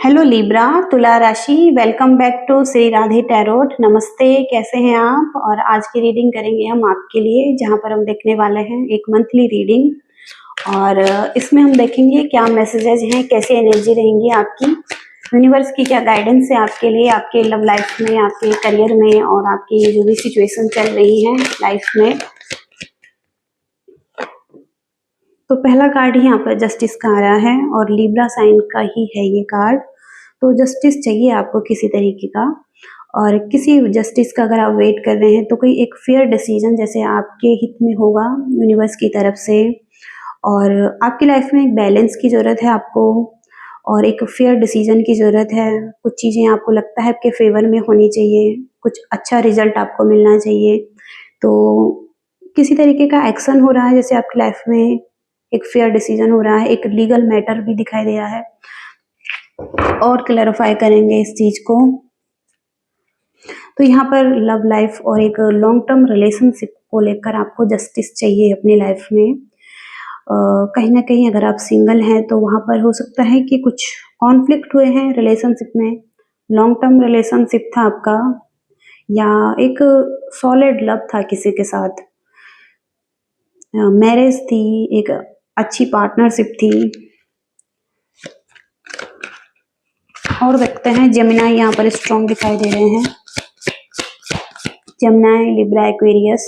Hello Libra, तुला राशि। Welcome back to Shri Radhe tarot. नमस्ते, कैसे हैं आप? और आज की रीडिंग करेंगे हम आपके लिए, जहां पर हम देखने वाले हैं एक मंथली रीडिंग। और इसमें हम देखेंगे क्या मैसेजेस हैं, कैसे एनर्जी रहेंगी आपकी, यूनिवर्स की क्या गाइडेंस है आपके लिए, आपके लव लाइफ में, आपके करियर में, और आपकी जो भी सिचुएशन चल रही है लाइफ में। तो पहला कार्ड यहाँ पर जस्टिस का आ रहा है और लिब्रा साइन का ही है ये कार्ड। तो जस्टिस चाहिए आपको किसी तरीके का, और किसी जस्टिस का अगर आप वेट कर रहे हैं तो कोई एक फेयर डिसीजन जैसे आपके हित में होगा यूनिवर्स की तरफ से। और आपकी लाइफ में एक बैलेंस की ज़रूरत है आपको, और एक फेयर डिसीजन की ज़रूरत है। कुछ चीज़ें आपको लगता है आपके फेवर में होनी चाहिए, कुछ अच्छा रिजल्ट आपको मिलना चाहिए। तो किसी तरीके का एक्शन हो रहा है, जैसे आपकी लाइफ में एक फेयर डिसीजन हो रहा है, एक लीगल मैटर भी दिखाई दे रहा है। और क्लैरिफाई करेंगे इस चीज को। तो यहाँ पर लव लाइफ और एक लॉन्ग टर्म रिलेशनशिप को लेकर आपको जस्टिस चाहिए अपनी लाइफ में। कहीं ना कहीं अगर आप सिंगल हैं तो वहां पर हो सकता है कि कुछ कॉन्फ्लिक्ट हुए हैं रिलेशनशिप में। लॉन्ग टर्म रिलेशनशिप था आपका, या एक सॉलिड लव था किसी के साथ, मैरिज थी, एक अच्छी पार्टनरशिप थी। और देखते हैं जेमिनाई यहाँ पर स्ट्रॉन्ग दिखाई दे रहे हैं। Gemini, Libra, Aquarius.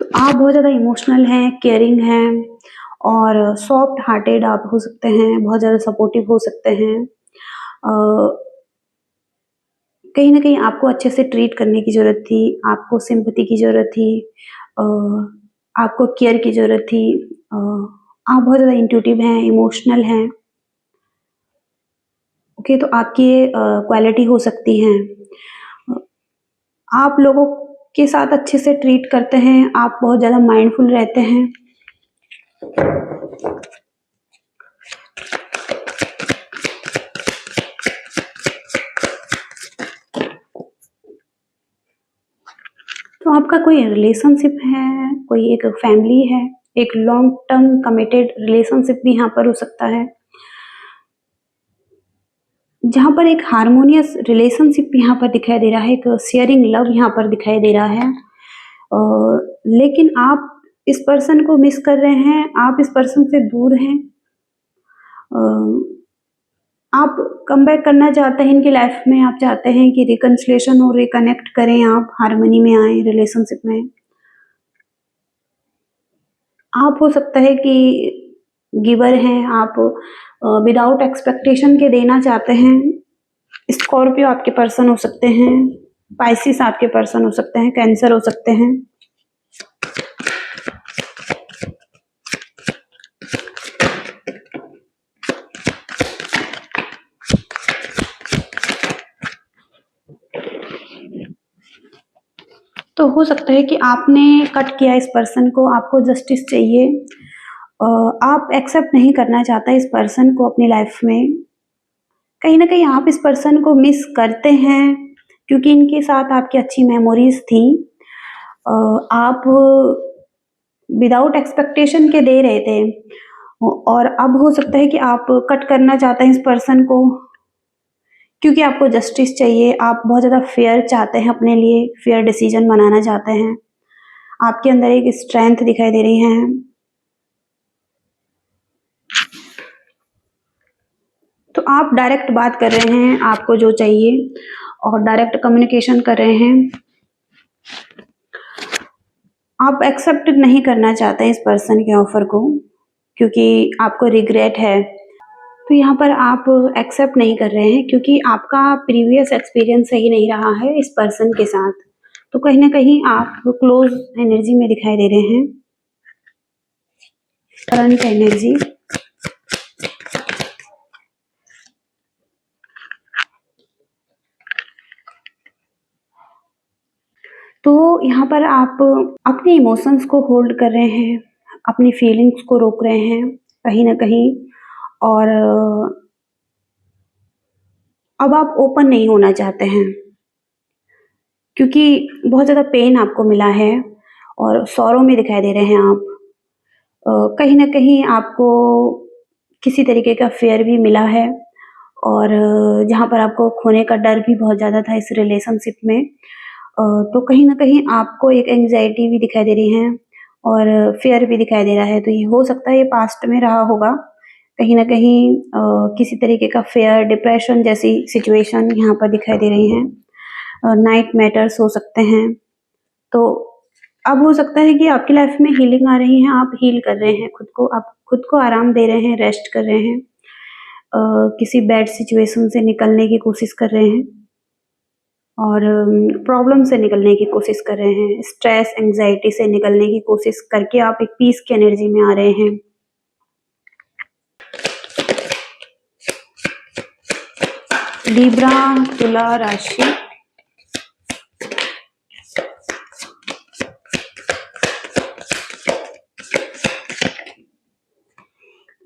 तो आप बहुत ज़्यादा इमोशनल हैं, केयरिंग हैं, और सॉफ्ट हार्टेड आप हो सकते हैं, बहुत ज़्यादा सपोर्टिव हो सकते हैं। कहीं ना कहीं आपको अच्छे से ट्रीट करने की ज़रूरत थी, आपको सिंपैथी की ज़रूरत थी, आपको केयर की ज़रूरत थी। आप बहुत ज़्यादा इंट्यूटिव हैं, इमोशनल हैं। ओके, तो आपकी ये क्वालिटी हो सकती हैं। आप लोगों के साथ अच्छे से ट्रीट करते हैं, आप बहुत ज़्यादा माइंडफुल रहते हैं। तो आपका कोई रिलेशनशिप है, कोई एक फैमिली है, एक लॉन्ग टर्म कमिटेड रिलेशनशिप भी यहाँ पर हो सकता है, जहाँ पर एक हार्मोनियस रिलेशनशिप यहाँ पर दिखाई दे रहा है, एक शेयरिंग लव यहाँ पर दिखाई दे रहा है। लेकिन आप इस पर्सन को मिस कर रहे हैं, आप इस पर्सन से दूर हैं। आप कम बैक करना चाहते हैं इनकी लाइफ में, आप चाहते हैं कि रिकन्सिलेशन और रिकनेक्ट करें, आप हार्मनी में आए रिलेशनशिप में। आप हो सकता है कि गिवर हैं, आप विदाउट एक्सपेक्टेशन के देना चाहते हैं। स्कॉर्पियो आपके पर्सन हो सकते हैं, पाइसिस आपके पर्सन हो सकते हैं, कैंसर हो सकते हैं। तो हो सकता है कि आपने कट किया इस पर्सन को, आपको जस्टिस चाहिए। आप एक्सेप्ट नहीं करना चाहते इस पर्सन को अपनी लाइफ में। कहीं ना कहीं आप इस पर्सन को मिस करते हैं, क्योंकि इनके साथ आपकी अच्छी मेमोरीज थी। आप विदाउट एक्सपेक्टेशन के दे रहे थे, और अब हो सकता है कि आप कट करना चाहते हैं इस पर्सन को, क्योंकि आपको जस्टिस चाहिए। आप बहुत ज़्यादा फेयर चाहते हैं, अपने लिए फेयर डिसीजन बनाना चाहते हैं। आपके अंदर एक स्ट्रेंथ दिखाई दे रही है। तो आप डायरेक्ट बात कर रहे हैं, आपको जो चाहिए, और डायरेक्ट कम्युनिकेशन कर रहे हैं। आप एक्सेप्ट नहीं करना चाहते हैं इस पर्सन के ऑफर को, क्योंकि आपको रिग्रेट है। तो यहाँ पर आप एक्सेप्ट नहीं कर रहे हैं, क्योंकि आपका प्रीवियस एक्सपीरियंस सही नहीं रहा है इस पर्सन के साथ। तो कहीं ना कहीं आप क्लोज एनर्जी में दिखाई दे रहे हैं, करंट एनर्जी। तो यहाँ पर आप अपने इमोशंस को होल्ड कर रहे हैं, अपनी फीलिंग्स को रोक रहे हैं कहीं ना कहीं। और अब आप ओपन नहीं होना चाहते हैं, क्योंकि बहुत ज़्यादा पेन आपको मिला है, और सौरों में दिखाई दे रहे हैं आप। कहीं न कहीं आपको किसी तरीके का फ़ेयर भी मिला है और जहाँ पर आपको खोने का डर भी बहुत ज़्यादा था इस रिलेशनशिप में। तो कहीं न कहीं आपको एक एंग्ज़ायटी भी दिखाई दे रही है और फ़ियर भी दिखाई दे रहा है, तो ये हो सकता है ये पास्ट में रहा होगा। कहीं न कहीं किसी तरीके का फ़ियर, डिप्रेशन जैसी सिचुएशन यहाँ पर दिखाई दे रही हैं। नाइट मैटर्स हो सकते हैं। तो अब हो सकता है कि आपकी लाइफ़ में हीलिंग आ रही है, आप हील कर रहे हैं खुद को, आप खुद को आराम दे रहे हैं, रेस्ट कर रहे हैं। किसी बैड सिचुएशन से निकलने की कोशिश कर रहे हैं और प्रॉब्लम से निकलने की कोशिश कर रहे हैं। स्ट्रेस, एंग्ज़ायटी से निकलने की कोशिश करके आप एक पीस की एनर्जी में आ रहे हैं। लिब्रा, तुला राशि।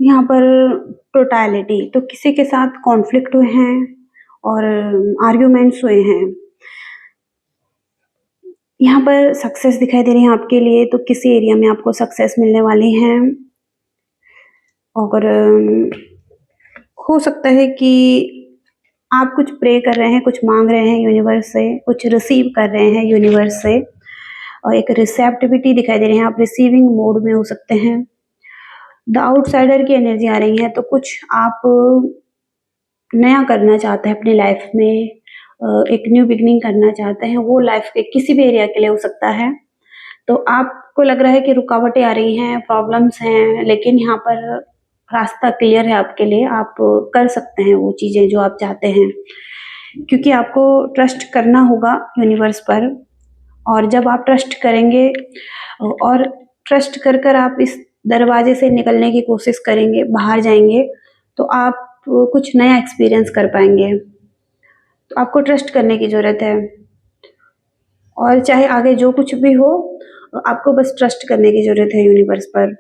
यहाँ पर टोटैलिटी, तो किसी के साथ कॉन्फ्लिक्ट हुए हैं और आर्ग्यूमेंट्स हुए हैं। यहाँ पर सक्सेस दिखाई दे रही है आपके लिए, तो किसी एरिया में आपको सक्सेस मिलने वाली है और हो सकता है कि आप कुछ प्रे कर रहे हैं, कुछ माँग रहे हैं यूनिवर्स से, कुछ रिसीव कर रहे हैं यूनिवर्स से और एक रिसेप्टिविटी दिखाई दे रही है, आप रिसीविंग मोड में हो सकते हैं। द आउटसाइडर की एनर्जी आ रही है, तो कुछ आप नया करना चाहते हैं अपनी लाइफ में, एक न्यू बिगिनिंग करना चाहते हैं, वो लाइफ के किसी भी एरिया के लिए हो सकता है। तो आपको लग रहा है कि रुकावटें आ रही हैं, प्रॉब्लम्स हैं, लेकिन यहाँ पर रास्ता क्लियर है आपके लिए, आप कर सकते हैं वो चीज़ें जो आप चाहते हैं। क्योंकि आपको ट्रस्ट करना होगा यूनिवर्स पर और जब आप ट्रस्ट करेंगे और ट्रस्ट कर आप इस दरवाजे से निकलने की कोशिश करेंगे, बाहर जाएँगे, तो आप कुछ नया एक्सपीरियंस कर पाएँगे। तो आपको ट्रस्ट करने की ज़रूरत है और चाहे आगे जो कुछ भी हो, आपको बस ट्रस्ट करने की ज़रूरत है यूनिवर्स पर।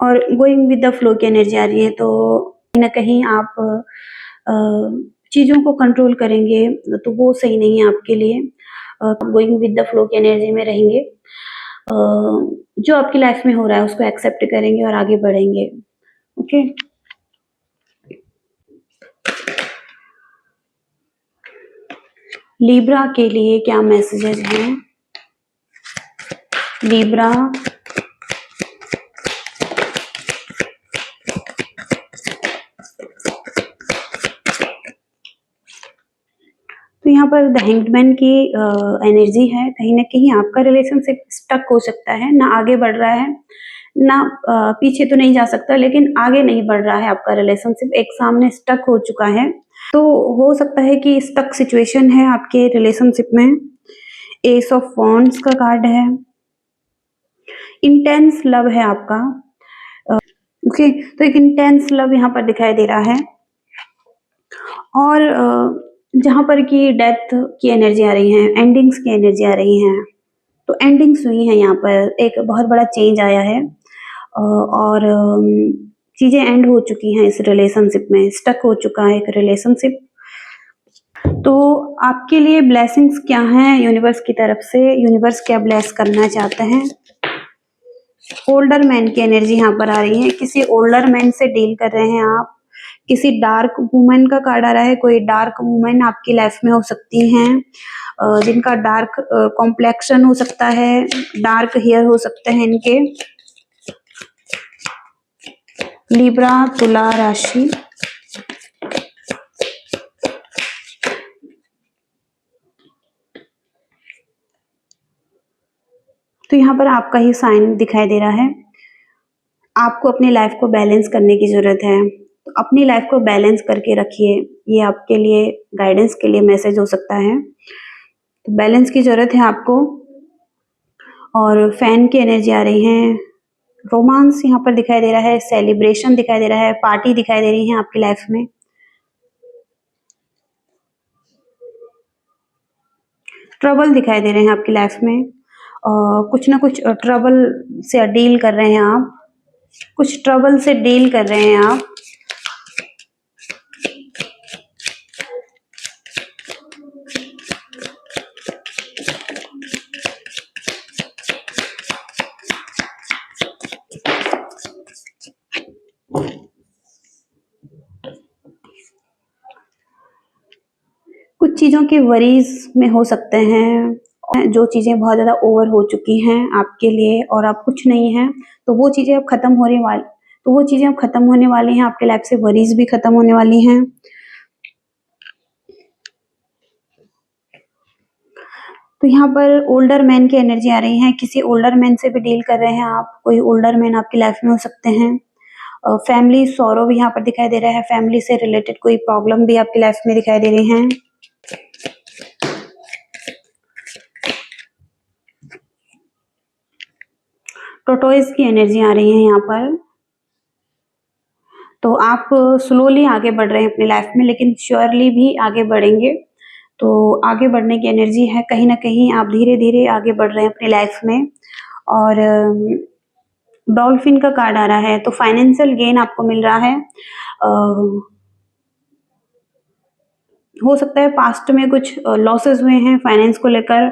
और गोइंग विद द फ्लो की एनर्जी आ रही है, तो कहीं न कहीं आप अ, चीज़ों को कंट्रोल करेंगे, तो वो सही नहीं है आपके लिए। गोइंग विद द फ्लो की एनर्जी में रहेंगे। अ, जो आपकी लाइफ में हो रहा है उसको एक्सेप्ट करेंगे और आगे बढ़ेंगे। ओके? लिब्रा के लिए क्या मैसेजेस हैं? लिब्रा, तो यहाँ पर द हैंग्ड मैन की एनर्जी है। कहीं न कहीं आपका रिलेशनशिप स्टक हो सकता है, ना आगे बढ़ रहा है, ना पीछे तो नहीं जा सकता, लेकिन आगे नहीं बढ़ रहा है आपका रिलेशनशिप, एक सामने स्टक हो चुका है। तो हो सकता है कि स्टक सिचुएशन है आपके रिलेशनशिप में। एस ऑफ वॉन्ड्स का कार्ड है। इंटेंस लव है आपका। ओके, तो एक इंटेंस लव यहाँ पर दिखाई दे रहा है और जहाँ पर कि डेथ की एनर्जी आ रही है, एंडिंग्स की एनर्जी आ रही हैं, तो एंडिंग्स हुई हैं यहाँ पर, एक बहुत बड़ा चेंज आया है और चीज़ें एंड हो चुकी हैं इस रिलेशनशिप में, स्टक हो चुका है एक रिलेशनशिप। तो आपके लिए ब्लेसिंग्स क्या हैं यूनिवर्स की तरफ से? यूनिवर्स क्या ब्लेस करना चाहते हैं? ओल्डर मैन की एनर्जी यहाँ पर आ रही है, किसी ओल्डर मैन से डील कर रहे हैं आप। किसी डार्क वुमन का कार्ड आ रहा है, कोई डार्क वुमन आपकी लाइफ में हो सकती हैं, जिनका डार्क कॉम्प्लेक्शन हो सकता है, डार्क हेयर हो सकते हैं इनके। लिब्रा, तुला राशि। तो यहाँ पर आपका ही साइन दिखाई दे रहा है। आपको अपनी लाइफ को बैलेंस करने की ज़रूरत है। तो अपनी लाइफ को बैलेंस करके रखिए, ये आपके लिए गाइडेंस के लिए मैसेज हो सकता है। तो बैलेंस की ज़रूरत है आपको और फैन की एनर्जी आ रही है। रोमांस यहाँ पर दिखाई दे रहा है, सेलिब्रेशन दिखाई दे रहा है, पार्टी दिखाई दे रही है आपकी लाइफ में। ट्रबल दिखाई दे रहे हैं आपकी लाइफ में। कुछ ना कुछ ट्रबल से डील कर रहे हैं आप, कुछ ट्रबल से डील कर रहे हैं आप। चीज़ों के वरीज़ में हो सकते हैं, जो चीज़ें बहुत ज़्यादा ओवर हो चुकी हैं आपके लिए और अब कुछ नहीं है, तो वो चीज़ें अब खत्म होने वाली हैं, आपके लाइफ से वरीज़ भी खत्म होने वाली हैं। तो यहाँ पर ओल्डर मैन की एनर्जी आ रही है, किसी ओल्डर मैन से भी डील कर रहे हैं आप, कोई ओल्डर मैन आपकी लाइफ में हो सकते हैं। फैमिली सॉरो भी यहाँ पर दिखाई दे रहा है, फैमिली से रिलेटेड कोई प्रॉब्लम भी आपकी लाइफ में दिखाई दे रही हैं। टॉर्टोइज की एनर्जी आ रही है यहाँ पर। तो आप स्लोली आगे बढ़ रहे हैं अपनी लाइफ में, लेकिन श्योरली भी आगे बढ़ेंगे। तो आगे बढ़ने की एनर्जी है, कहीं न कहीं आप धीरे-धीरे आगे बढ़ रहे हैं अपनी लाइफ में। और डॉल्फिन का कार्ड आ रहा है, तो फाइनेंशियल गेन आपको मिल रहा है। हो सकता है पास्ट में कुछ लॉसेस हुए हैं फाइनेंस को लेकर,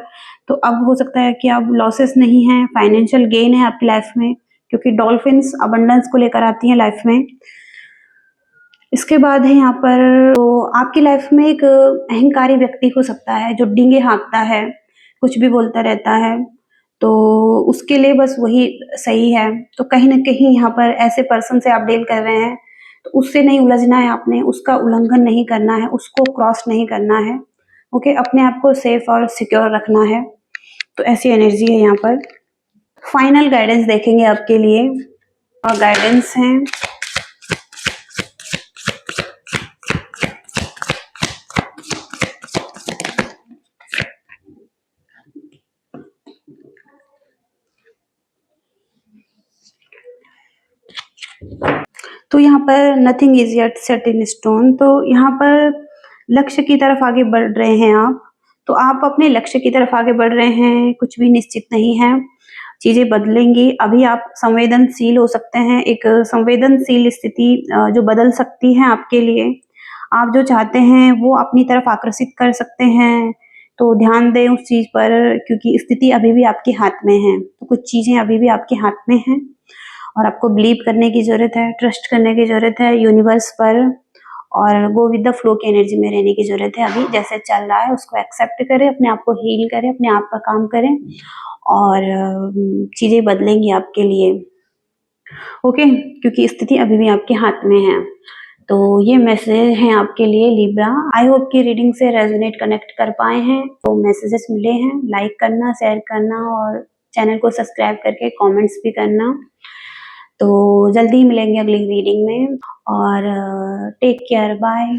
तो अब हो सकता है कि अब लॉसेस नहीं हैं, फाइनेंशियल गेन है आपकी लाइफ में, क्योंकि डॉल्फिन्स अबंडेंस को लेकर आती हैं लाइफ में। इसके बाद है यहाँ पर, तो आपकी लाइफ में एक अहंकारी व्यक्ति हो सकता है जो डींगे हाँकता है, कुछ भी बोलता रहता है, तो उसके लिए बस वही सही है। तो कहीं न कहीं यहाँ पर ऐसे पर्सन से आप डील कर रहे हैं, तो उससे नहीं उलझना है आपने, उसका उल्लंघन नहीं करना है, उसको क्रॉस नहीं करना है, ओके? अपने आप को सेफ और सिक्योर रखना है। तो ऐसी एनर्जी है यहाँ पर। फाइनल गाइडेंस देखेंगे आपके लिए, और गाइडेंस हैं। तो यहाँ पर nothing is yet set in stone, तो यहाँ पर लक्ष्य की तरफ आगे बढ़ रहे हैं आप। तो आप अपने लक्ष्य की तरफ आगे बढ़ रहे हैं, कुछ भी निश्चित नहीं है, चीजें बदलेंगी। अभी आप संवेदनशील हो सकते हैं, एक संवेदनशील स्थिति जो बदल सकती है आपके लिए। आप जो चाहते हैं वो अपनी तरफ आकर्षित कर सकते हैं, तो ध्यान दें उस चीज पर, क्योंकि स्थिति अभी भी आपके हाथ में है। तो कुछ चीजें अभी भी आपके हाथ में हैं, और आपको बिलीव करने की ज़रूरत है, ट्रस्ट करने की ज़रूरत है यूनिवर्स पर, और गो विद द फ्लो की एनर्जी में रहने की ज़रूरत है। अभी जैसे चल रहा है उसको एक्सेप्ट करें, अपने आप को हील करें, अपने आप का काम करें, और चीज़ें बदलेंगी आपके लिए, ओके? क्योंकि स्थिति अभी भी आपके हाथ में है। तो ये मैसेज हैं आपके लिए लिब्रा। आई होप कि रीडिंग से रेजोनेट कनेक्ट कर पाए हैं। तो मैसेजेस मिले हैं, लाइक करना, शेयर करना, और चैनल को सब्सक्राइब करके कमेंट्स भी करना। तो जल्दी ही मिलेंगे अगली रीडिंग में, और टेक केयर, बाय।